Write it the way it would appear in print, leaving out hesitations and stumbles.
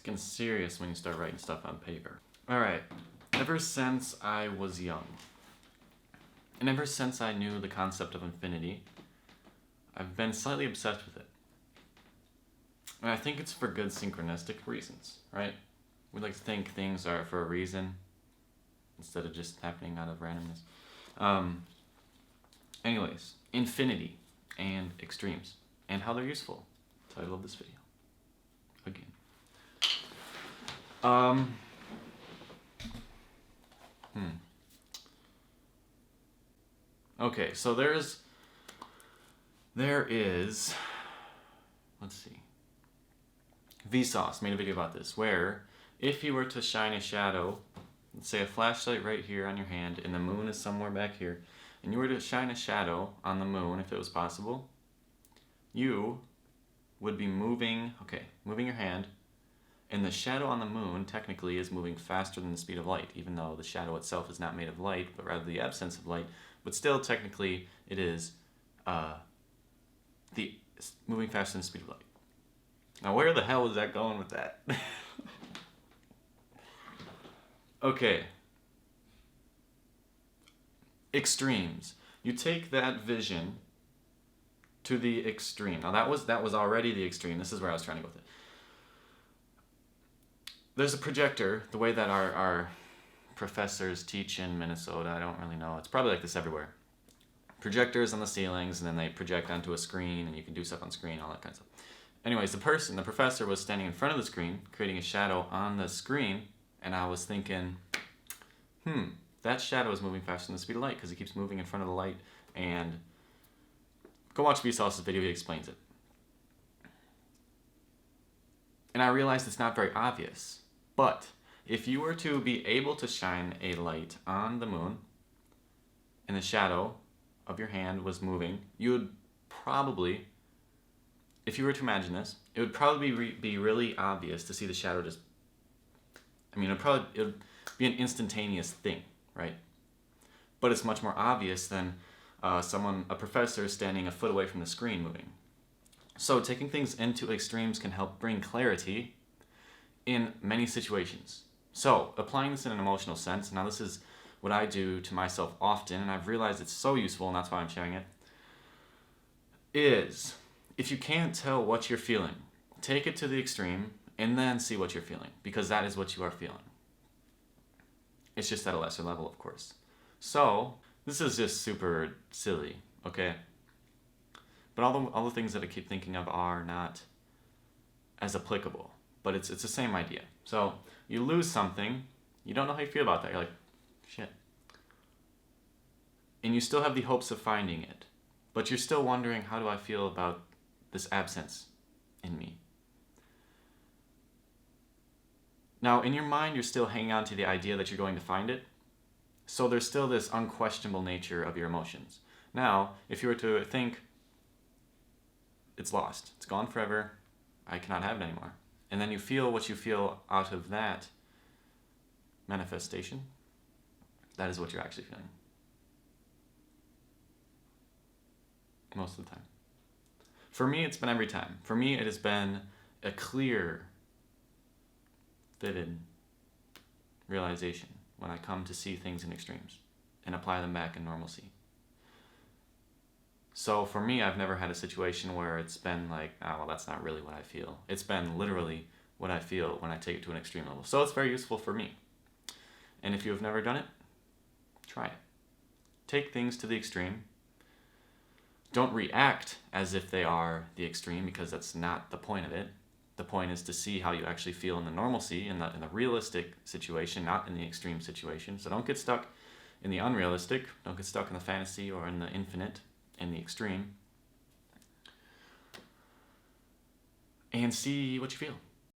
getting serious when you start writing stuff on paper. Alright, ever since I was young, and ever since I knew the concept of infinity, I've been slightly obsessed with it. And I think it's for good synchronistic reasons, right? We like to think things are for a reason instead of just happening out of randomness. Anyways, infinity and extremes and how they're useful. Title of this video. Again. Okay, so there is, let's see. Vsauce made a video about this, where if you were to shine a shadow, let's say a flashlight right here on your hand, and the moon is somewhere back here, and you were to shine a shadow on the moon, if it was possible, you would be moving your hand, and the shadow on the moon technically is moving faster than the speed of light, even though the shadow itself is not made of light, but rather the absence of light, but still technically it is moving faster than the speed of light. Now where the hell was that going with that? Okay. Extremes. You take that vision to the extreme. Now that was already the extreme. This is where I was trying to go with it. There's a projector, the way that our professors teach in Minnesota, I don't really know. It's probably like this everywhere. Projectors on the ceilings, and then they project onto a screen, and you can do stuff on screen, all that kind of stuff. Anyways, the professor was standing in front of the screen, creating a shadow on the screen, and I was thinking, that shadow is moving faster than the speed of light because it keeps moving in front of the light. And go watch Vsauce's video, he explains it. And I realized it's not very obvious, but if you were to be able to shine a light on the moon and the shadow of your hand was moving, you would probably, if you were to imagine this, it would probably be really obvious to see the shadow just, it would be an instantaneous thing, right? But it's much more obvious than a professor standing a foot away from the screen moving. So taking things into extremes can help bring clarity in many situations. So applying this in an emotional sense, now this is what I do to myself often, and I've realized it's so useful, and that's why I'm sharing it, is if you can't tell what you're feeling, take it to the extreme and then see what you're feeling, because that is what you are feeling. It's just at a lesser level, of course. So this is just super silly, okay? But all the things that I keep thinking of are not as applicable, but it's the same idea. So you lose something, you don't know how you feel about that. You're like, shit. And you still have the hopes of finding it, but you're still wondering, how do I feel about this absence in me? Now, in your mind, you're still hanging on to the idea that you're going to find it, so there's still this unquestionable nature of your emotions. Now, if you were to think, it's lost, it's gone forever, I cannot have it anymore, and then you feel what you feel out of that manifestation, that is what you're actually feeling. Most of the time. For me, it's been every time. For me, it has been a clear, vivid realization when I come to see things in extremes and apply them back in normalcy. So for me, I've never had a situation where it's been like, oh, well, that's not really what I feel. It's been literally what I feel when I take it to an extreme level. So it's very useful for me. And if you have never done it, try it. Take things to the extreme. Don't react as if they are the extreme, because that's not the point of it. The point is to see how you actually feel in the normalcy, in the realistic situation, not in the extreme situation. So don't get stuck in the unrealistic. Don't get stuck in the fantasy or in the infinite, in the extreme. And see what you feel.